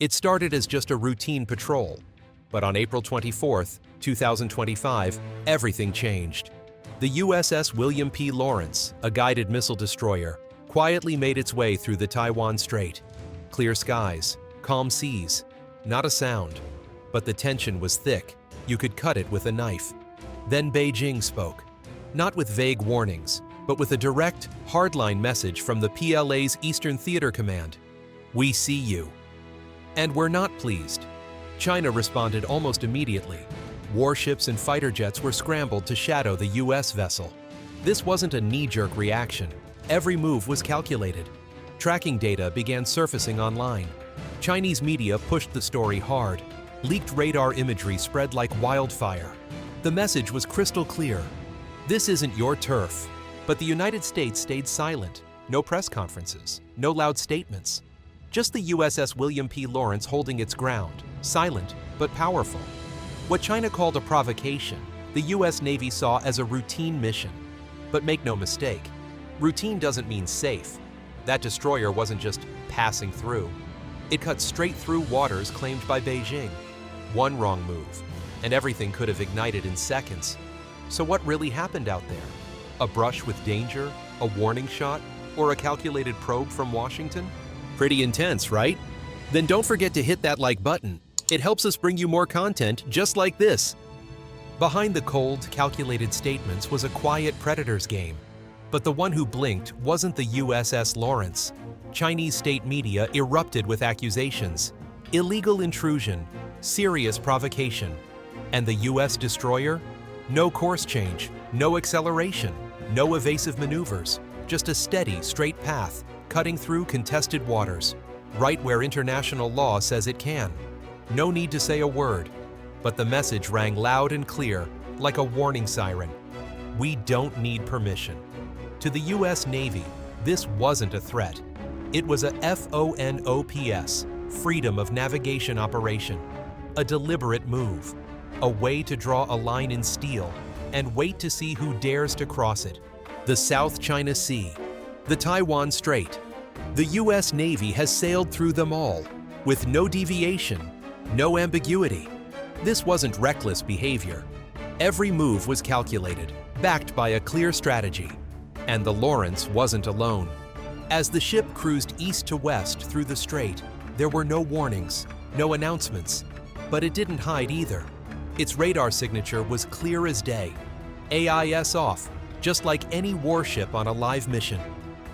It started as just a routine patrol, but on April 24, 2025, everything changed. The USS William P. Lawrence, a guided missile destroyer, quietly made its way through the Taiwan Strait. Clear skies, calm seas, not a sound. But the tension was thick. You could cut it with a knife. Then Beijing spoke, not with vague warnings, but with a direct, hardline message from the PLA's Eastern Theater Command. "We see you." And we're not pleased. China responded almost immediately. Warships and fighter jets were scrambled to shadow the U.S. vessel. This wasn't a knee-jerk reaction. Every move was calculated. Tracking data began surfacing online. Chinese media pushed the story hard. Leaked radar imagery spread like wildfire. The message was crystal clear. This isn't your turf. But the United States stayed silent. No press conferences, no loud statements. Just the USS William P. Lawrence holding its ground, silent but powerful. What China called a provocation, the U.S. Navy saw as a routine mission. But make no mistake, routine doesn't mean safe. That destroyer wasn't just passing through. It cut straight through waters claimed by Beijing. One wrong move, and everything could have ignited in seconds. So what really happened out there? A brush with danger, a warning shot, or a calculated probe from Washington? Pretty intense, right? Then don't forget to hit that like button. It helps us bring you more content just like this. Behind the cold, calculated statements was a quiet predator's game. But the one who blinked wasn't the USS Lawrence. Chinese state media erupted with accusations. Illegal intrusion, serious provocation. And the U.S. destroyer? No course change, no acceleration, no evasive maneuvers, just a steady, straight path, cutting through contested waters, right where international law says it can. No need to say a word, but the message rang loud and clear, like a warning siren. We don't need permission. To the U.S. Navy, this wasn't a threat. It was a FONOPS, Freedom of Navigation Operation, a deliberate move, a way to draw a line in steel and wait to see who dares to cross it. The South China Sea, the Taiwan Strait. The U.S. Navy has sailed through them all, with no deviation, no ambiguity. This wasn't reckless behavior. Every move was calculated, backed by a clear strategy. And the Lawrence wasn't alone. As the ship cruised east to west through the strait, there were no warnings, no announcements. But it didn't hide either. Its radar signature was clear as day. AIS off, just like any warship on a live mission.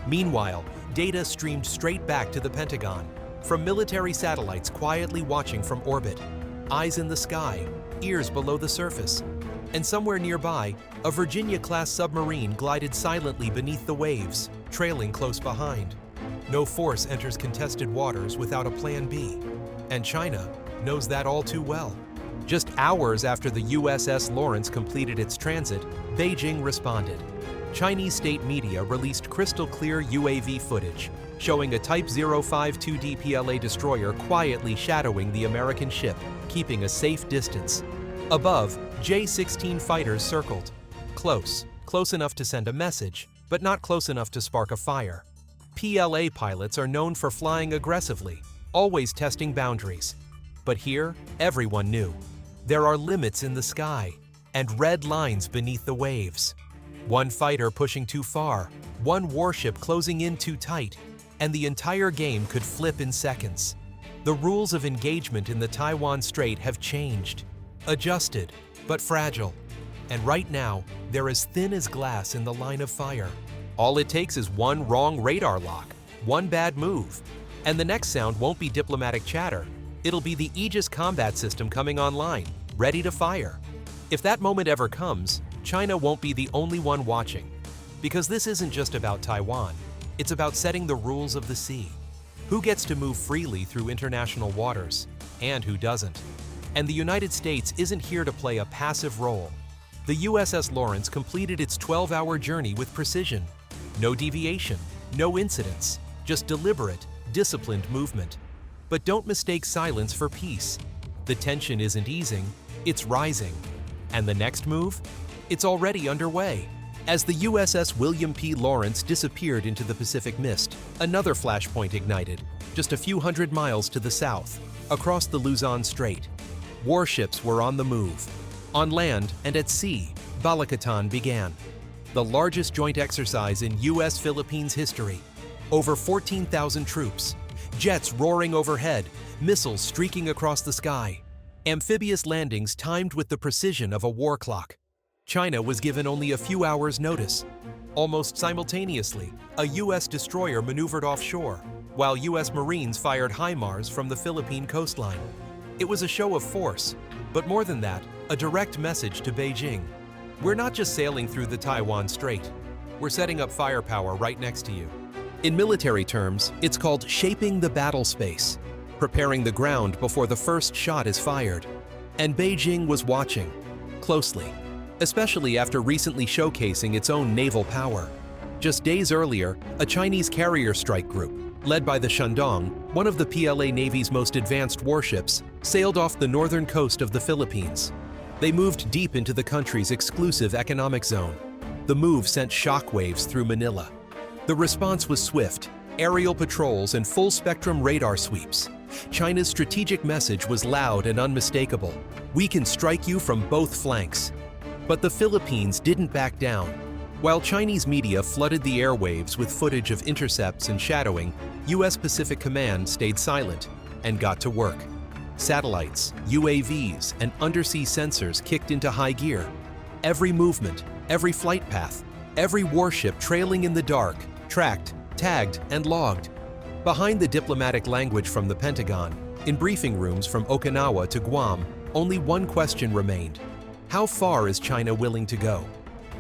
Meanwhile, data streamed straight back to the Pentagon, from military satellites quietly watching from orbit. Eyes in the sky, ears below the surface. And somewhere nearby, a Virginia-class submarine glided silently beneath the waves, trailing close behind. No force enters contested waters without a plan B. And China knows that all too well. Just hours after the USS Lawrence completed its transit, Beijing responded. Chinese state media released crystal-clear UAV footage, showing a Type 052D PLA destroyer quietly shadowing the American ship, keeping a safe distance. Above, J-16 fighters circled. Close enough to send a message, but not close enough to spark a fire. PLA pilots are known for flying aggressively, always testing boundaries. But here, everyone knew. There are limits in the sky, and red lines beneath the waves. One fighter pushing too far, one warship closing in too tight, and the entire game could flip in seconds. The rules of engagement in the Taiwan Strait have changed, adjusted, but fragile. And right now, they're as thin as glass in the line of fire. All it takes is one wrong radar lock, one bad move, and the next sound won't be diplomatic chatter. It'll be the Aegis combat system coming online, ready to fire. If that moment ever comes, China won't be the only one watching. Because this isn't just about Taiwan, it's about setting the rules of the sea. Who gets to move freely through international waters, and who doesn't? And the United States isn't here to play a passive role. The USS Lawrence completed its 12-hour journey with precision. No deviation, no incidents, just deliberate, disciplined movement. But don't mistake silence for peace. The tension isn't easing, it's rising. And the next move? It's already underway. As the USS William P. Lawrence disappeared into the Pacific mist, another flashpoint ignited. just a few hundred miles to the south, across the Luzon Strait. Warships were on the move. On land and at sea, Balakatan began, the largest joint exercise in U.S.-Philippines history. Over 14,000 troops, jets roaring overhead, missiles streaking across the sky, amphibious landings timed with the precision of a war clock. China was given only a few hours' notice. Almost simultaneously, a U.S. destroyer maneuvered offshore, while U.S. Marines fired HIMARS from the Philippine coastline. It was a show of force, but more than that, a direct message to Beijing. We're not just sailing through the Taiwan Strait. We're setting up firepower right next to you. In military terms, it's called shaping the battle space, preparing the ground before the first shot is fired. And Beijing was watching closely, especially after recently showcasing its own naval power. Just days earlier, a Chinese carrier strike group, led by the Shandong, one of the PLA Navy's most advanced warships, sailed off the northern coast of the Philippines. They moved deep into the country's exclusive economic zone. The move sent shockwaves through Manila. The response was swift: aerial patrols and full-spectrum radar sweeps. China's strategic message was loud and unmistakable: we can strike you from both flanks. But the Philippines didn't back down. While Chinese media flooded the airwaves with footage of intercepts and shadowing, U.S. Pacific Command stayed silent and got to work. Satellites, UAVs, and undersea sensors kicked into high gear. Every movement, every flight path, every warship trailing in the dark, tracked, tagged, and logged. Behind the diplomatic language from the Pentagon, in briefing rooms from Okinawa to Guam, only one question remained: how far is China willing to go?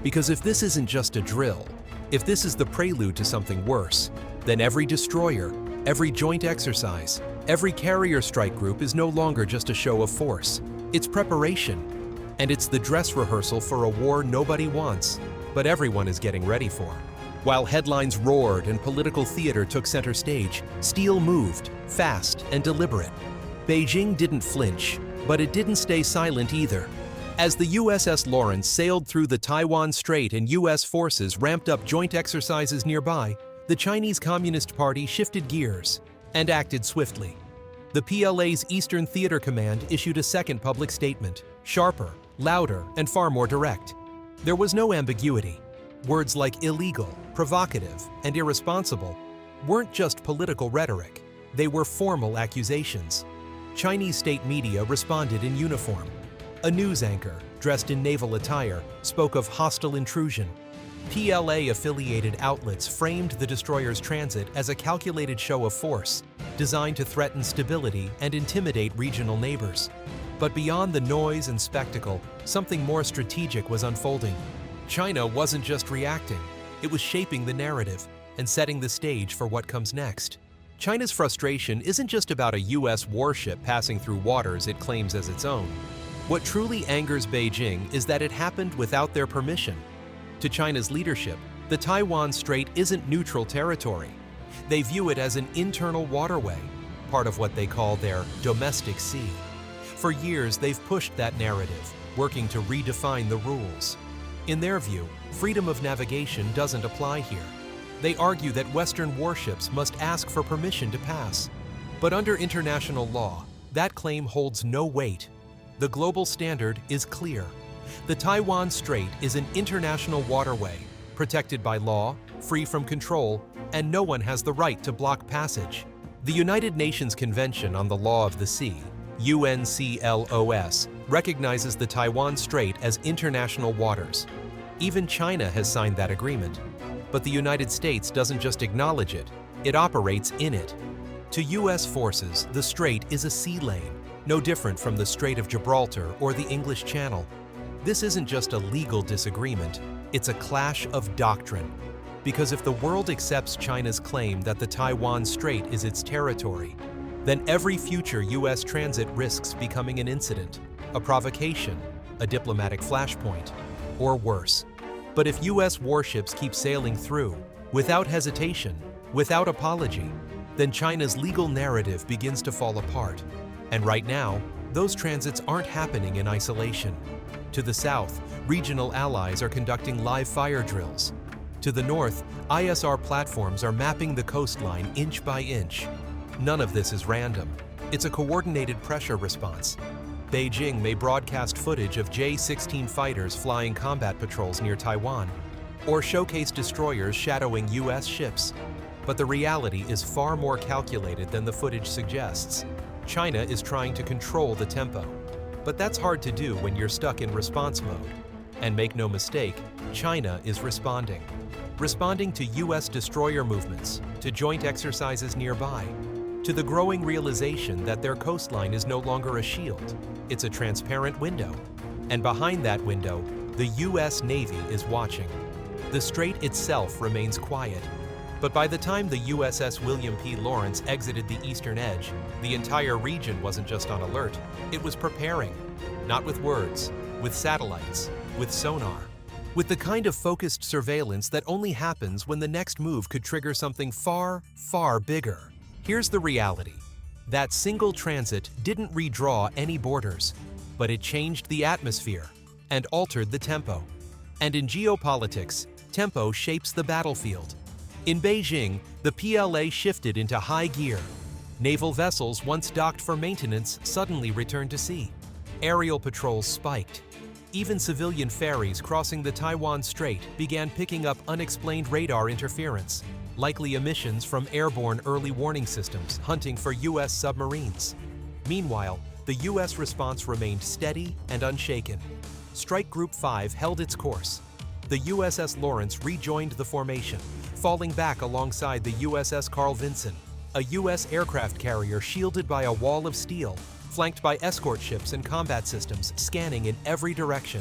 Because if this isn't just a drill, if this is the prelude to something worse, then every destroyer, every joint exercise, every carrier strike group is no longer just a show of force. It's preparation. And it's the dress rehearsal for a war nobody wants, but everyone is getting ready for. While headlines roared and political theater took center stage, steel moved, fast and deliberate. Beijing didn't flinch, but it didn't stay silent either. As the USS Lawrence sailed through the Taiwan Strait and U.S. forces ramped up joint exercises nearby, the Chinese Communist Party shifted gears and acted swiftly. The PLA's Eastern Theater Command issued a second public statement, sharper, louder, and far more direct. There was no ambiguity. Words like illegal, provocative, and irresponsible weren't just political rhetoric. They were formal accusations. Chinese state media responded in uniform. A news anchor, dressed in naval attire, spoke of hostile intrusion. PLA-affiliated outlets framed the destroyer's transit as a calculated show of force, designed to threaten stability and intimidate regional neighbors. But beyond the noise and spectacle, something more strategic was unfolding. China wasn't just reacting, it was shaping the narrative and setting the stage for what comes next. China's frustration isn't just about a U.S. warship passing through waters it claims as its own. What truly angers Beijing is that it happened without their permission. To China's leadership, the Taiwan Strait isn't neutral territory. They view it as an internal waterway, part of what they call their domestic sea. For years, they've pushed that narrative, working to redefine the rules. In their view, freedom of navigation doesn't apply here. They argue that Western warships must ask for permission to pass. But under international law, that claim holds no weight. The global standard is clear. The Taiwan Strait is an international waterway, protected by law, free from control, and no one has the right to block passage. The United Nations Convention on the Law of the Sea, UNCLOS, recognizes the Taiwan Strait as international waters. Even China has signed that agreement. But the United States doesn't just acknowledge it, it operates in it. To U.S. forces, the strait is a sea lane, no different from the Strait of Gibraltar or the English Channel. This isn't just a legal disagreement, it's a clash of doctrine. Because if the world accepts China's claim that the Taiwan Strait is its territory, then every future U.S. transit risks becoming an incident, a provocation, a diplomatic flashpoint, or worse. But if U.S. warships keep sailing through, without hesitation, without apology, then China's legal narrative begins to fall apart. And right now, those transits aren't happening in isolation. To the south, regional allies are conducting live fire drills. To the north, ISR platforms are mapping the coastline inch by inch. None of this is random. It's a coordinated pressure response. Beijing may broadcast footage of J-16 fighters flying combat patrols near Taiwan, or showcase destroyers shadowing U.S. ships. But the reality is far more calculated than the footage suggests. China is trying to control the tempo. But that's hard to do when you're stuck in response mode. And make no mistake, China is responding. Responding to U.S. destroyer movements, to joint exercises nearby, to the growing realization that their coastline is no longer a shield, it's a transparent window. And behind that window, the U.S. Navy is watching. The strait itself remains quiet. But by the time the USS William P. Lawrence exited the eastern edge, the entire region wasn't just on alert, it was preparing. Not with words, with satellites, with sonar. With the kind of focused surveillance that only happens when the next move could trigger something far, far bigger. Here's the reality. That single transit didn't redraw any borders, but it changed the atmosphere and altered the tempo. And in geopolitics, tempo shapes the battlefield. In Beijing, the PLA shifted into high gear. Naval vessels once docked for maintenance suddenly returned to sea. Aerial patrols spiked. Even civilian ferries crossing the Taiwan Strait began picking up unexplained radar interference, likely emissions from airborne early warning systems hunting for U.S. submarines. Meanwhile, the U.S. response remained steady and unshaken. Strike Group 5 held its course. The USS Lawrence rejoined the formation, falling back alongside the USS Carl Vinson, a U.S. aircraft carrier shielded by a wall of steel, flanked by escort ships and combat systems scanning in every direction.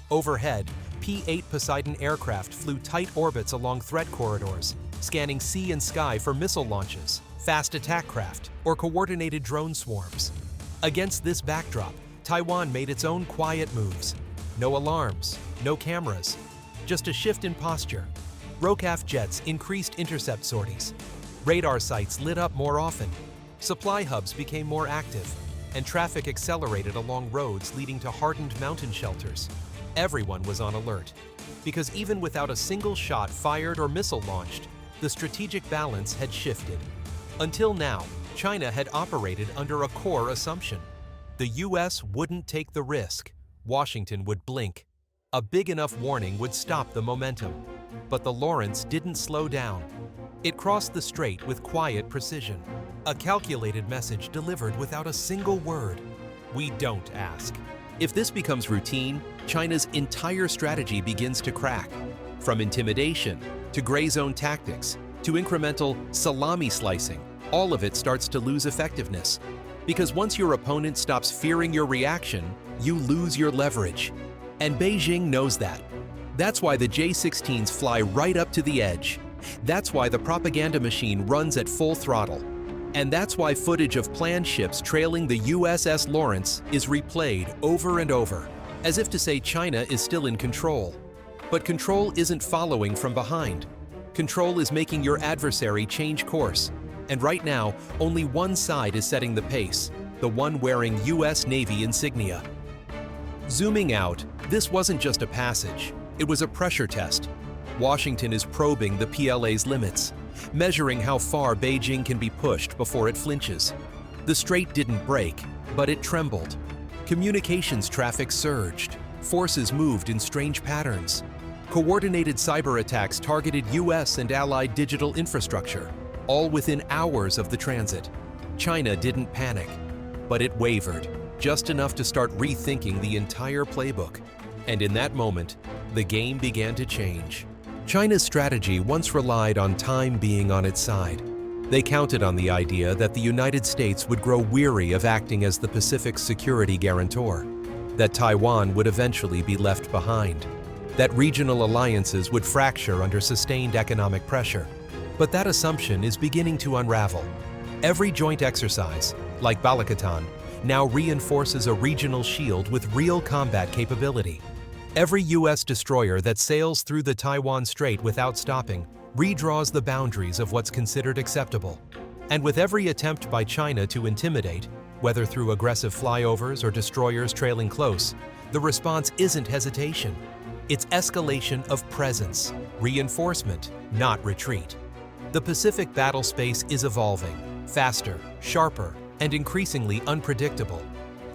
Overhead, P-8 Poseidon aircraft flew tight orbits along threat corridors, scanning sea and sky for missile launches, fast attack craft, or coordinated drone swarms. Against this backdrop, Taiwan made its own quiet moves. No alarms, no cameras, just a shift in posture. ROCAF jets increased intercept sorties. Radar sites lit up more often. Supply hubs became more active, and traffic accelerated along roads leading to hardened mountain shelters. Everyone was on alert, because even without a single shot fired or missile launched, the strategic balance had shifted. Until now, China had operated under a core assumption. The U.S. wouldn't take the risk. Washington would blink. A big enough warning would stop the momentum. But the Lawrence didn't slow down. It crossed the strait with quiet precision. A calculated message delivered without a single word. We don't ask. If this becomes routine, China's entire strategy begins to crack. From intimidation, to gray zone tactics, to incremental salami slicing, all of it starts to lose effectiveness. Because once your opponent stops fearing your reaction, you lose your leverage. And Beijing knows that. That's why the J-16s fly right up to the edge. That's why the propaganda machine runs at full throttle. And that's why footage of planned ships trailing the USS Lawrence is replayed over and over, as if to say China is still in control. But control isn't following from behind. Control is making your adversary change course. And right now, only one side is setting the pace, the one wearing U.S. Navy insignia. Zooming out, this wasn't just a passage. It was a pressure test. Washington is probing the PLA's limits, measuring how far Beijing can be pushed before it flinches. The strait didn't break, but it trembled. Communications traffic surged. Forces moved in strange patterns. Coordinated cyber attacks targeted U.S. and allied digital infrastructure, all within hours of the transit. China didn't panic, but it wavered, just enough to start rethinking the entire playbook. And in that moment, the game began to change. China's strategy once relied on time being on its side. They counted on the idea that the United States would grow weary of acting as the Pacific's security guarantor, that Taiwan would eventually be left behind, that regional alliances would fracture under sustained economic pressure. But that assumption is beginning to unravel. Every joint exercise, like Balikatan, now reinforces a regional shield with real combat capability. Every U.S. destroyer that sails through the Taiwan Strait without stopping redraws the boundaries of what's considered acceptable. And with every attempt by China to intimidate, whether through aggressive flyovers or destroyers trailing close, the response isn't hesitation. It's escalation of presence, reinforcement, not retreat. The Pacific battle space is evolving, faster, sharper, and increasingly unpredictable.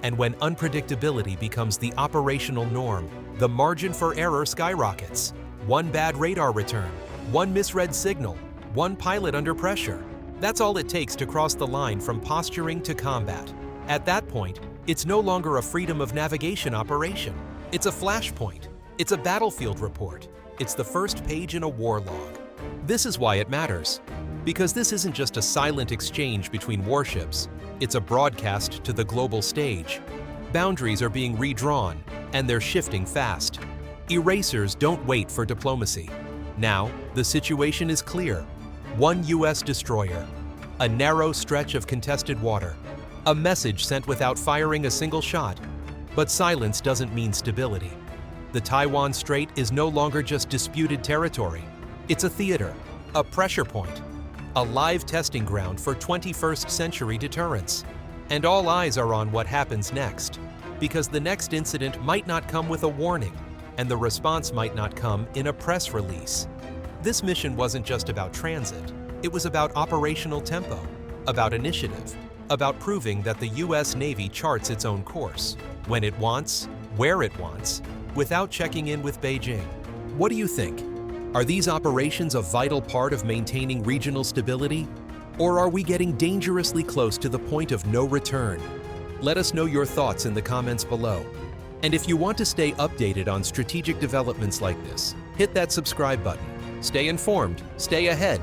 And when unpredictability becomes the operational norm, the margin for error skyrockets. One bad radar return, one misread signal, one pilot under pressure. That's all it takes to cross the line from posturing to combat. At that point, it's no longer a freedom of navigation operation. It's a flashpoint. It's a battlefield report. It's the first page in a war log. This is why it matters. Because this isn't just a silent exchange between warships. It's a broadcast to the global stage. Boundaries are being redrawn, and they're shifting fast. Erasers don't wait for diplomacy. Now, the situation is clear. One U.S. destroyer, a narrow stretch of contested water, a message sent without firing a single shot. But silence doesn't mean stability. The Taiwan Strait is no longer just disputed territory. It's a theater, a pressure point, a live testing ground for 21st century deterrence. And all eyes are on what happens next, because the next incident might not come with a warning, and the response might not come in a press release. This mission wasn't just about transit. It was about operational tempo, about initiative, about proving that the U.S. Navy charts its own course, when it wants, where it wants, without checking in with Beijing. What do you think? Are these operations a vital part of maintaining regional stability? Or are we getting dangerously close to the point of no return? Let us know your thoughts in the comments below. And if you want to stay updated on strategic developments like this, hit that subscribe button. Stay informed, stay ahead,